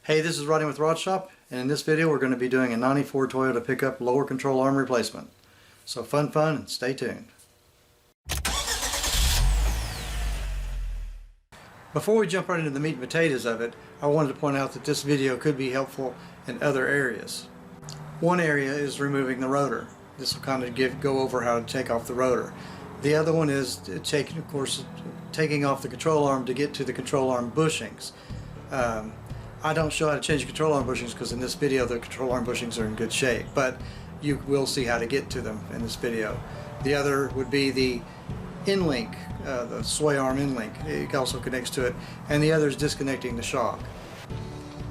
Hey, this is Rodney with Rod Shop, and in this video we're going to be doing a 94 Toyota pickup lower control arm replacement. So fun, and stay tuned. Before we jump right into the meat and potatoes of it, I wanted to point out that this video could be helpful in other areas. One area is removing the rotor. This will kind of go over how to take off the rotor. The other one is taking off the control arm to get to the control arm bushings. I don't show how to change the control arm bushings because in this video the control arm bushings are in good shape, but you will see how to get to them in this video. The other would be the end link, the sway arm end link. It also connects to it, and the other is disconnecting the shock.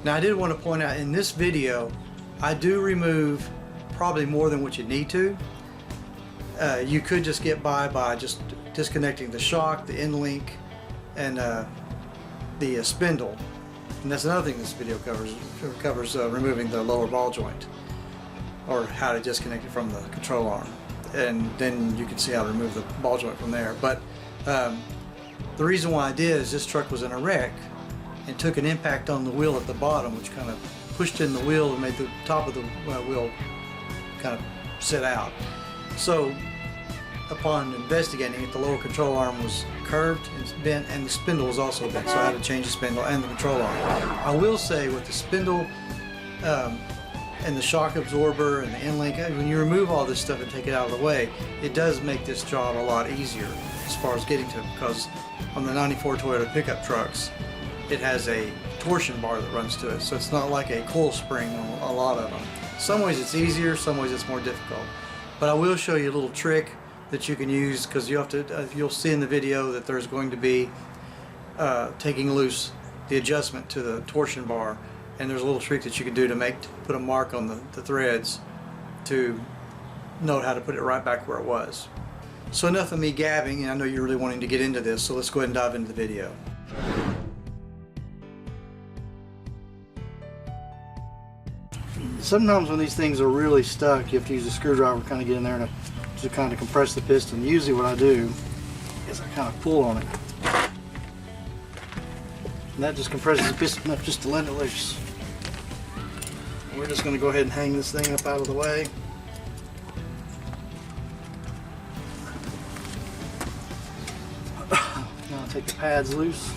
Now I did want to point out in this video I do remove probably more than what you need to. You could just get by just disconnecting the shock, the end link, and the spindle. And that's another thing this video covers removing the lower ball joint, or how to disconnect it from the control arm, and then you can see how to remove the ball joint from there. But the reason why I did is this truck was in a wreck and took an impact on the wheel at the bottom, which kind of pushed in the wheel and made the top of the wheel kind of sit out. So upon investigating it, the lower control arm was curved and bent, and the spindle was also bent, so I had to change the spindle and the control arm. I will say with the spindle and the shock absorber and the end link, when you remove all this stuff and take it out of the way, it does make this job a lot easier as far as getting to it, because on the 94 Toyota pickup trucks it has a torsion bar that runs to it, so it's not like a coil spring on a lot of them. Some ways it's easier, some ways it's more difficult. But I will show you a little trick that you can use, because you have to. You'll see in the video that there's going to be taking loose the adjustment to the torsion bar, and there's a little trick that you can do to put a mark on the threads to know how to put it right back where it was. So enough of me gabbing, and I know you're really wanting to get into this, so let's go ahead and dive into the video. Sometimes when these things are really stuck, you have to use a screwdriver to kind of get in there to kind of compress the piston. Usually what I do is I kind of pull on it, and that just compresses the piston enough just to let it loose. And we're just going to go ahead and hang this thing up out of the way. Now I'll take the pads loose.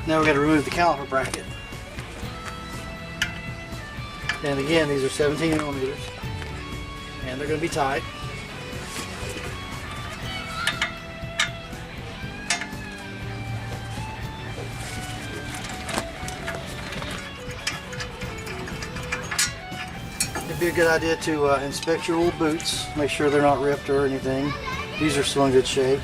Now we've got to remove the caliper bracket. And again, these are 17 millimeters, and they're going to be tight. It'd be a good idea to inspect your old boots, make sure they're not ripped or anything. These are still in good shape.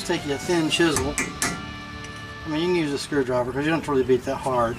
Take you a thin chisel. I mean, you can use a screwdriver because you don't really beat that hard.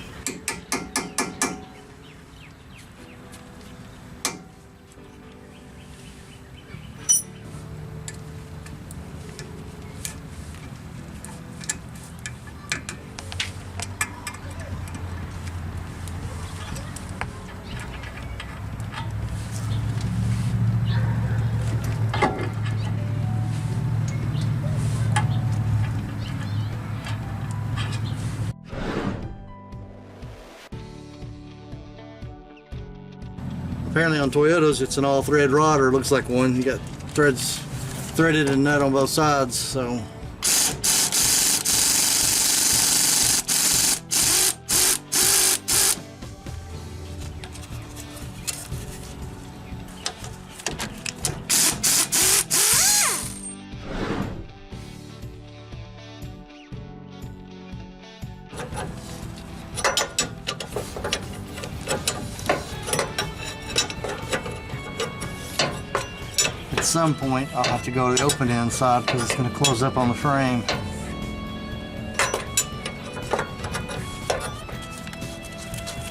Apparently on Toyotas it's an all thread rod, or it looks like one. You got threads threaded and nut on both sides, so at some point I'll have to go to the open end side because it's going to close up on the frame.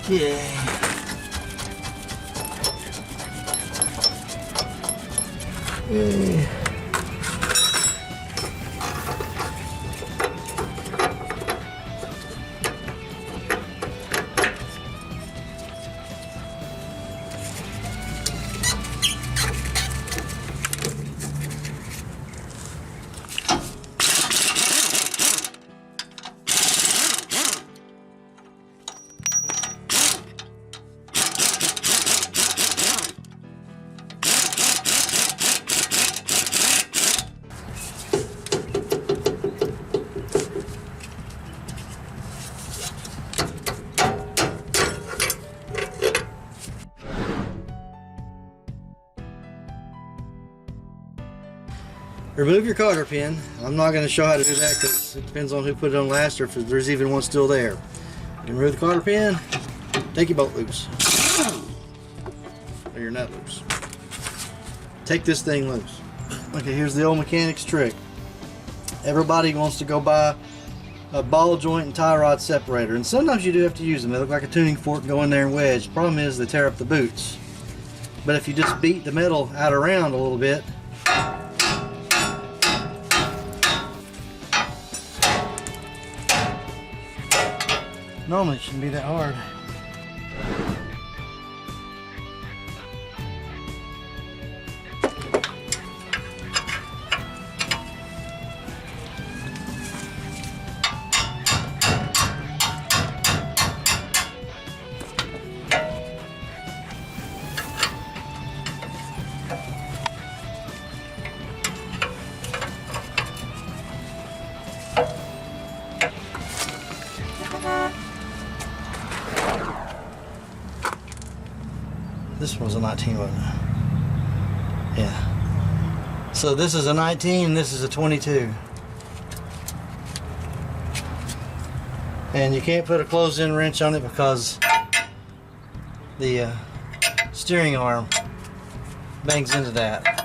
Yay. Yay. remove your cotter pin. I'm not going to show how to do that because it depends on who put it on last or if there's even one still there. You remove the cotter pin, take your bolt loose. Or your nut loose. Take this thing loose. Okay, here's the old mechanic's trick. Everybody wants to go buy a ball joint and tie rod separator, and sometimes you do have to use them. They look like a tuning fork, go in there and wedge. The problem is they tear up the boots. But if you just beat the metal out around a little bit, normally it shouldn't be that hard. This was a 19, wasn't it? Yeah. So this is a 19 and this is a 22. And you can't put a closed-in wrench on it because the steering arm bangs into that.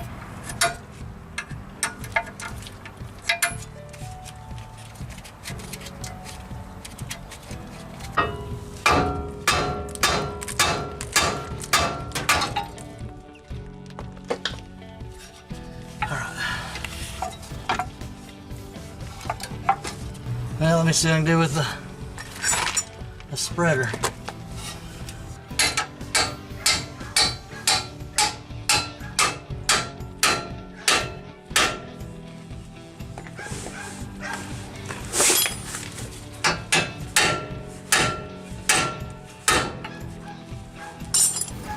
Now let me see what I can do with the spreader.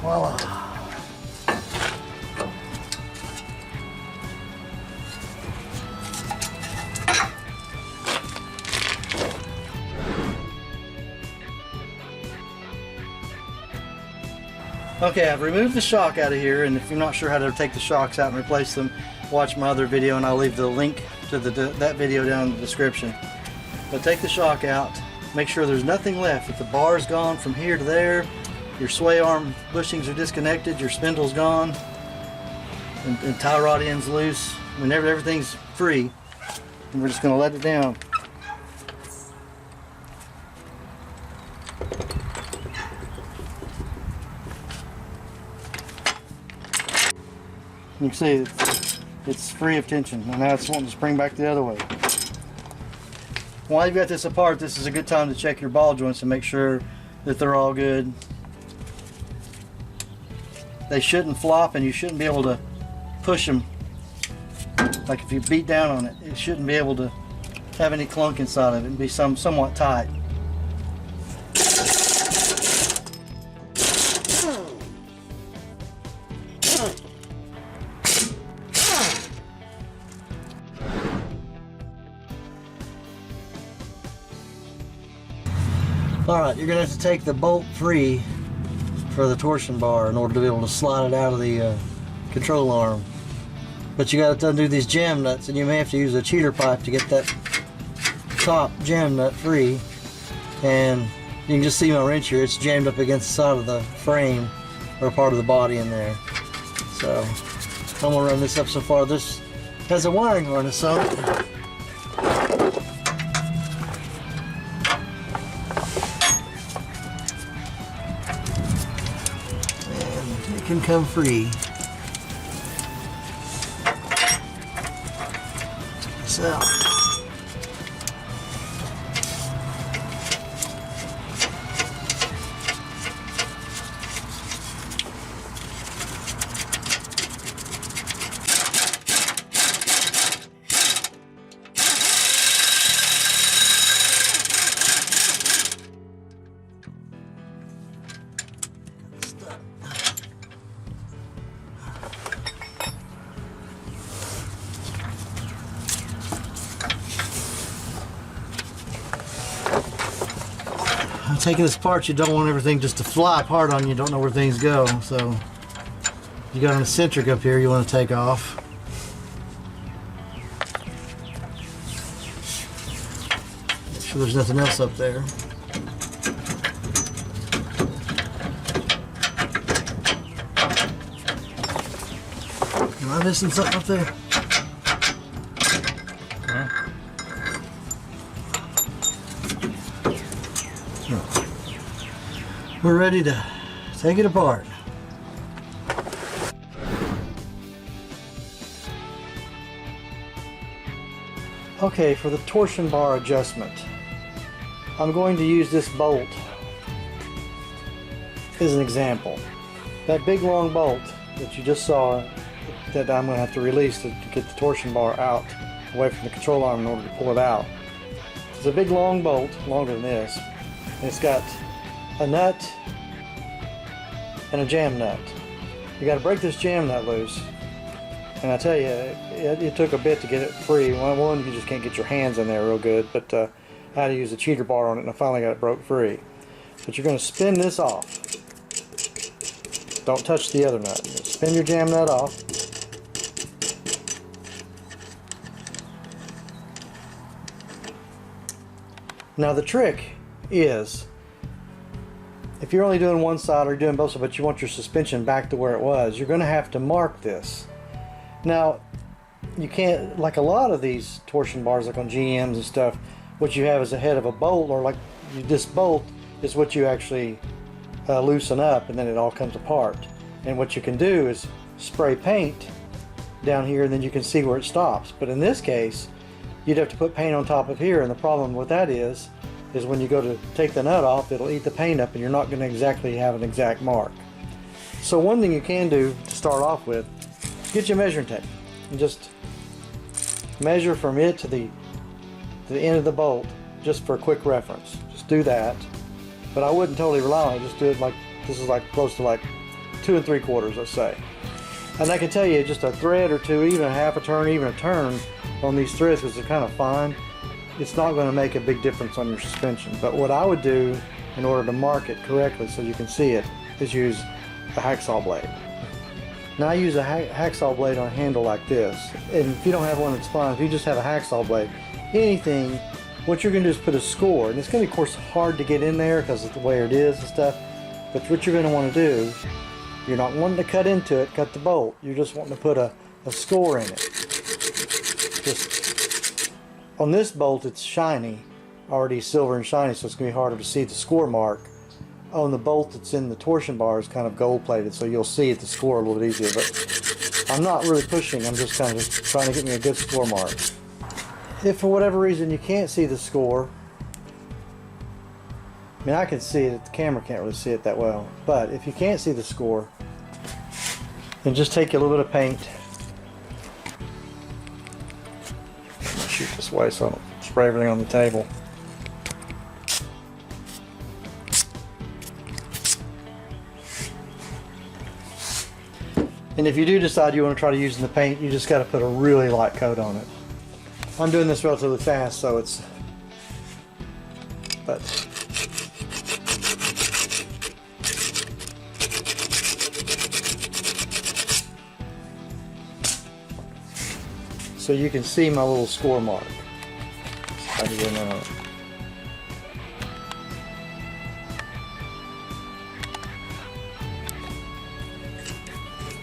Voila. Okay, I've removed the shock out of here, and if you're not sure how to take the shocks out and replace them, watch my other video and I'll leave the link to that video down in the description. But take the shock out, make sure there's nothing left. If the bar's gone from here to there, your sway arm bushings are disconnected, your spindle's gone, and tie rod end's loose, whenever everything's free, and we're just going to let it down. You can see it's free of tension, and now it's wanting to spring back the other way. While you've got this apart, this is a good time to check your ball joints and make sure that they're all good. They shouldn't flop, and you shouldn't be able to push them. Like if you beat down on it, it shouldn't be able to have any clunk inside of it and be somewhat tight. Alright, you're going to have to take the bolt free for the torsion bar in order to be able to slide it out of the control arm. But you got to undo these jam nuts, and you may have to use a cheater pipe to get that top jam nut free. And you can just see my wrench here, it's jammed up against the side of the frame or part of the body in there. So I'm going to run this up so far. This has a wiring harness on it. Can come free. So taking this apart, you don't want everything just to fly apart on you. You don't know where things go. So you got an eccentric up here you want to take off. sure there's nothing else up there. Am I missing something up there? So, we're ready to take it apart. Okay, for the torsion bar adjustment, I'm going to use this bolt as an example. That big long bolt that you just saw that I'm going to have to release to get the torsion bar out away from the control arm in order to pull it out. It's a big long bolt, longer than this, and it's got a nut and a jam nut. You got to break this jam nut loose, and I tell you, it took a bit to get it free. One, you just can't get your hands in there real good, but I had to use a cheater bar on it, and I finally got it broke free. But you're going to spin this off. Don't touch the other nut. Spin your jam nut off. Now the trick is, if you're only doing one side or doing both sides, but you want your suspension back to where it was, you're going to have to mark this. Now, you can't, like a lot of these torsion bars, like on GMs and stuff, what you have is a head of a bolt, or like this bolt is what you actually loosen up, and then it all comes apart. And what you can do is spray paint down here, and then you can see where it stops. But in this case, you'd have to put paint on top of here, and the problem with that is when you go to take the nut off, it'll eat the paint up, and you're not going to exactly have an exact mark. So one thing you can do to start off with, get your measuring tape and just measure from it to the end of the bolt, just for a quick reference. Just do that, but I wouldn't totally rely on it. Just do it like, this is like close to like 2 3/4, let's say. And I can tell you, just a thread or two, even a half a turn, even a turn on these threads, because they're kind of fine, it's not going to make a big difference on your suspension. But what I would do in order to mark it correctly so you can see it is use a hacksaw blade. Now I use a hacksaw blade on a handle like this, and if you don't have one, it's fine. If you just have a hacksaw blade, anything, what you're going to do is put a score, and it's going to be, of course, hard to get in there because of the way it is and stuff, but what you're going to want to do, you're not wanting to cut into it, cut the bolt, you're just wanting to put a score in it. Just on this bolt, it's shiny, already silver and shiny, so it's going to be harder to see the score mark. On the bolt that's in the torsion bar is kind of gold plated, so you'll see the score a little bit easier, but I'm not really pushing, I'm just kind of just trying to get me a good score mark. If for whatever reason you can't see the score, I mean, I can see it, the camera can't really see it that well, but if you can't see the score, then just take a little bit of paint. Shoot this way so I don't spray everything on the table. And if you do decide you want to try to use the paint, you just got to put a really light coat on it. I'm doing this relatively fast, so it's, but so you can see my little score mark.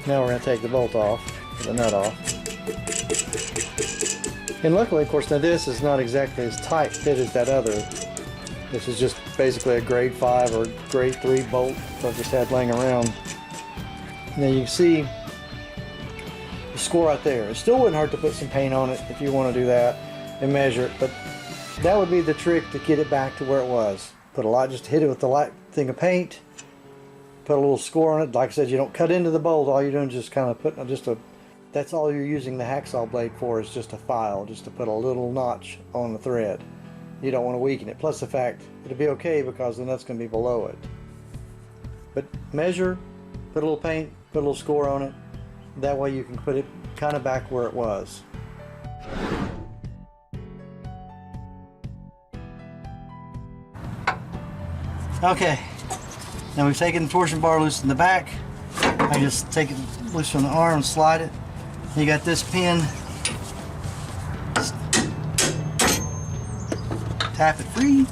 Now we're going to take the bolt off, the nut off. And luckily, of course, now this is not exactly as tight fit as that other. This is just basically a grade 5 or grade 3 bolt that I've just had laying around. Now you can see the score right there. It still wouldn't hurt to put some paint on it if you want to do that and measure it, but that would be the trick to get it back to where it was. Put a light, just hit it with the light thing of paint, put a little score on it. Like I said, you don't cut into the bolt. All you're doing is just kind of putting just a, that's all you're using the hacksaw blade for, is just a file, just to put a little notch on the thread. You don't want to weaken it. Plus the fact it'll be okay because the nut's going to be below it. But measure, put a little paint, put a little score on it. That way you can put it kind of back where it was. Okay, now we've taken the torsion bar loose in the back. I just take it loose from the arm and slide it. You got this pin. tap it free.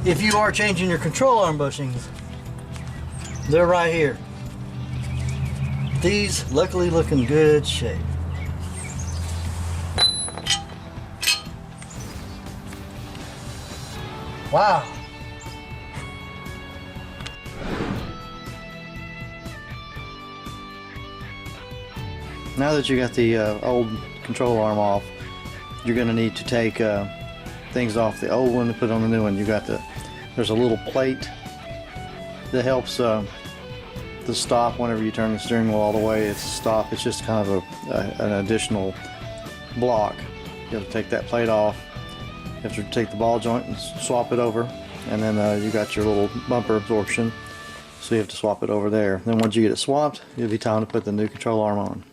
If you are changing your control arm bushings, they're right here. These luckily look in good shape. Wow. Now that you got the old control arm off, you're going to need to take things off the old one to put on the new one. There's a little plate that helps the stop whenever you turn the steering wheel all the way. It's a stop. It's just kind of an additional block. You have to take that plate off. You have to take the ball joint and swap it over, and then you got your little bumper absorption, so you have to swap it over there. Then once you get it swapped, it'll be time to put the new control arm on.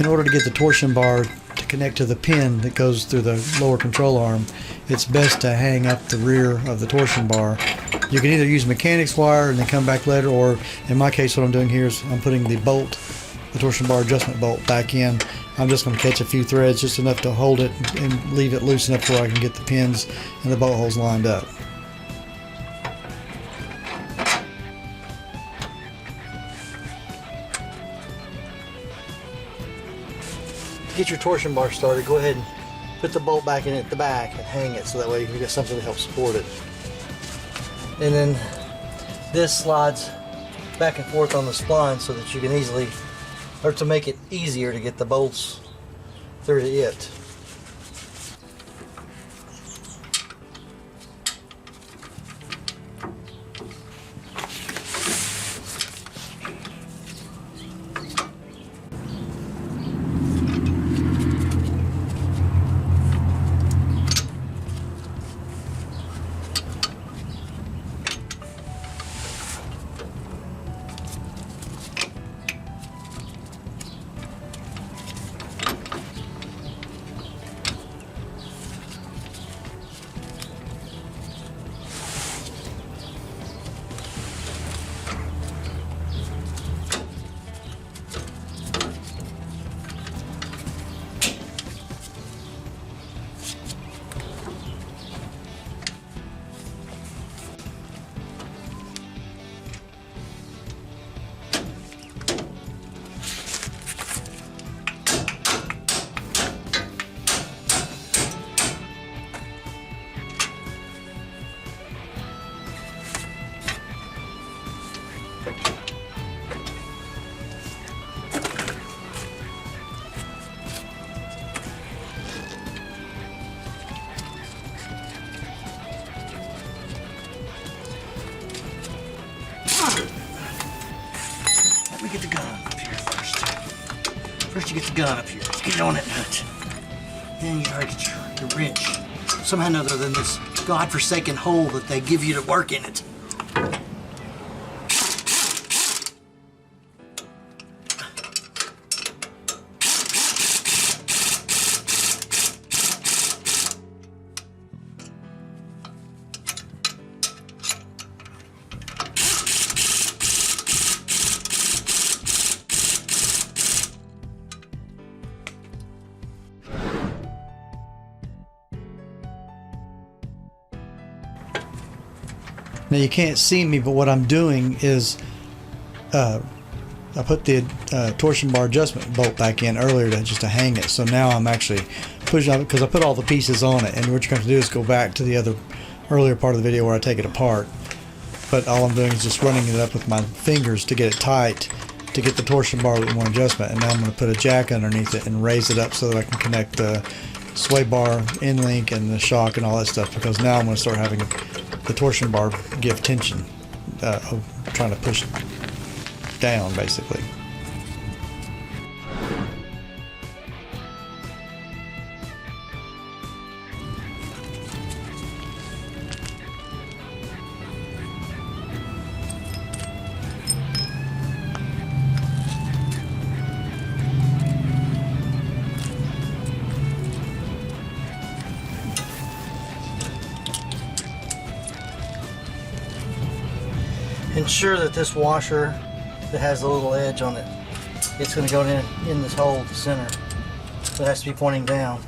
In order to get the torsion bar to connect to the pin that goes through the lower control arm, it's best to hang up the rear of the torsion bar. You can either use mechanics wire and then come back later, or in my case what I'm doing here is I'm putting the bolt, the torsion bar adjustment bolt, back in. I'm just going to catch a few threads, just enough to hold it and leave it loose enough where I can get the pins and the bolt holes lined up. To get your torsion bar started, go ahead and put the bolt back in at the back and hang it so that way you can get something to help support it. And then this slides back and forth on the spline so that you can easily, or to make it easier to get the bolts through to it. Let me get the gun up here first. First you get the gun up here. Let's get it on that nut. Then you gotta get your wrench. Somehow other than this godforsaken hole that they give you to work in it. Now you can't see me, but what I'm doing is I put the torsion bar adjustment bolt back in earlier just to hang it. So now I'm actually pushing it because I put all the pieces on it. And what you're going to do is go back to the earlier part of the video where I take it apart. but all I'm doing is just running it up with my fingers to get it tight, to get the torsion bar with one adjustment. And now I'm going to put a jack underneath it and raise it up so that I can connect the sway bar, end link, and the shock and all that stuff, because now I'm going to start having the torsion bar give tension, trying to push it down basically. Ensure that this washer that has a little edge on it, it's going to go in this hole at the center. So it has to be pointing down.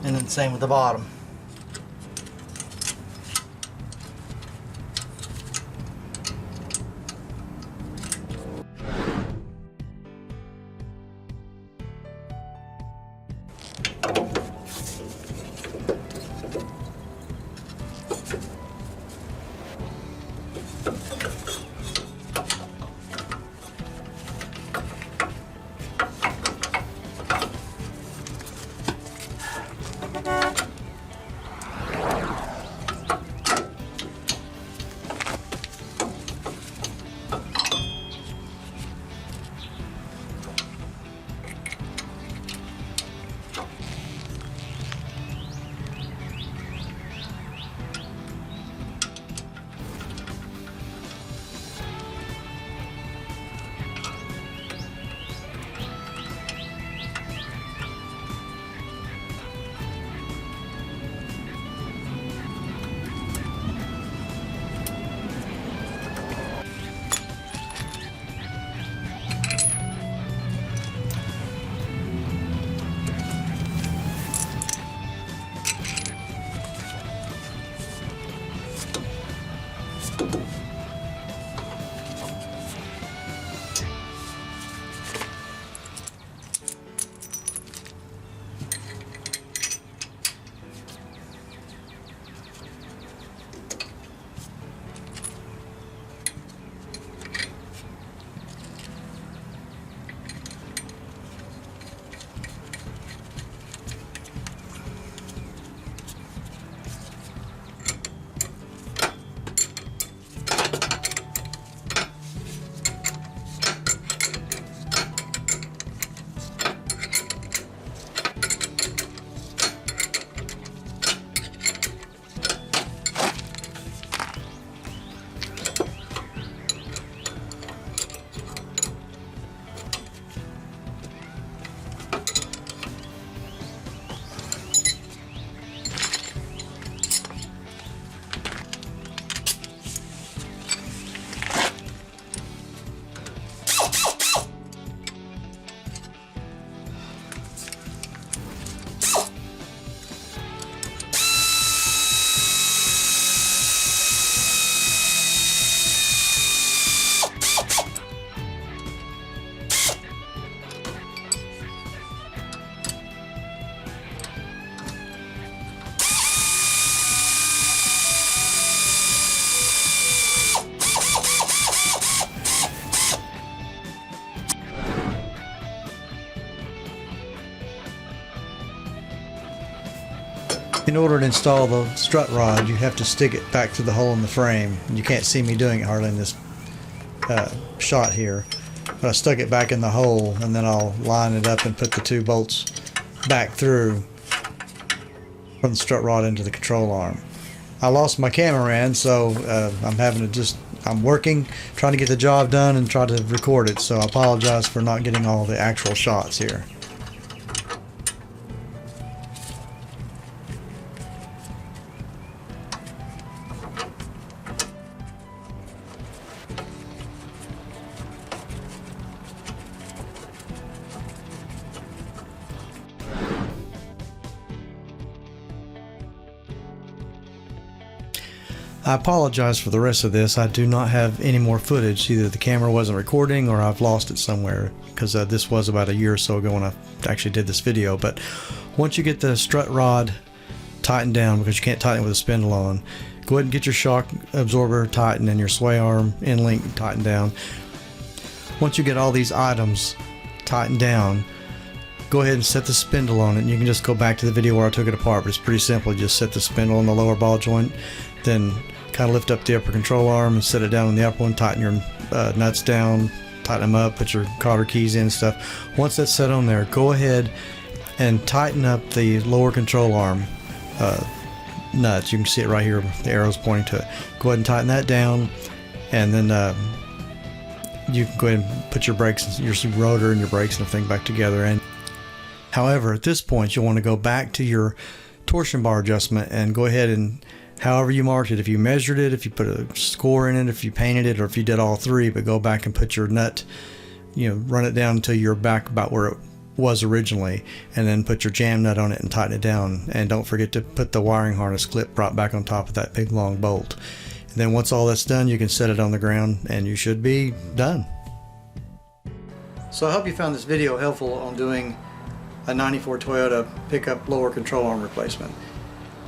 And then same with the bottom. In order to install the strut rod, you have to stick it back to the hole in the frame. You can't see me doing it hardly in this shot here, but I stuck it back in the hole, and then I'll line it up and put the two bolts back through from the strut rod into the control arm. I lost my cameraman, so I'm working, trying to get the job done and try to record it, so I apologize for not getting all the actual shots here. I apologize for the rest of this. I do not have any more footage. Either the camera wasn't recording or I've lost it somewhere, because this was about a year or so ago when I actually did this video. But once you get the strut rod tightened down, because you can't tighten it with a spindle on, go ahead and get your shock absorber tightened and your sway arm end link tightened down. Once you get all these items tightened down, go ahead and set the spindle on it. And you can just go back to the video where I took it apart, but it's pretty simple. You just set the spindle on the lower ball joint, then kind of lift up the upper control arm and set it down on the upper one, tighten your nuts down, tighten them up, put your cotter keys in and stuff. Once that's set on there, go ahead and tighten up the lower control arm nuts. You can see it right here, the arrow's pointing to it. Go ahead and tighten that down, and then you can go ahead and put your brakes, your rotor and your brakes and everything back together. And however, at this point you'll want to go back to your torsion bar adjustment and go ahead and, however you marked it, if you measured it, if you put a score in it, if you painted it, or if you did all three, but go back and put your nut, run it down until you're back about where it was originally, and then put your jam nut on it and tighten it down. And don't forget to put the wiring harness clip right back on top of that big long bolt. And then once all that's done, you can set it on the ground and you should be done. So I hope you found this video helpful on doing a 94 Toyota pickup lower control arm replacement.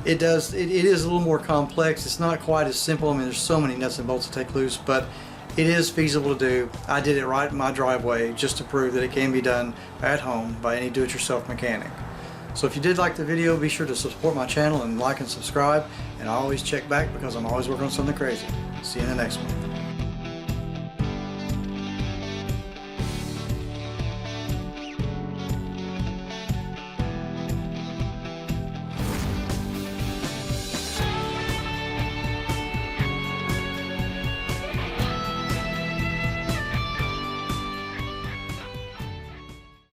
It is a little more complex. It's not quite as simple. I mean, there's so many nuts and bolts to take loose, but it is feasible to do. I did it right in my driveway just to prove that it can be done at home by any do-it-yourself mechanic. So if you did like the video, be sure to support my channel and like and subscribe, and I always check back because I'm always working on something crazy. See you in the next one.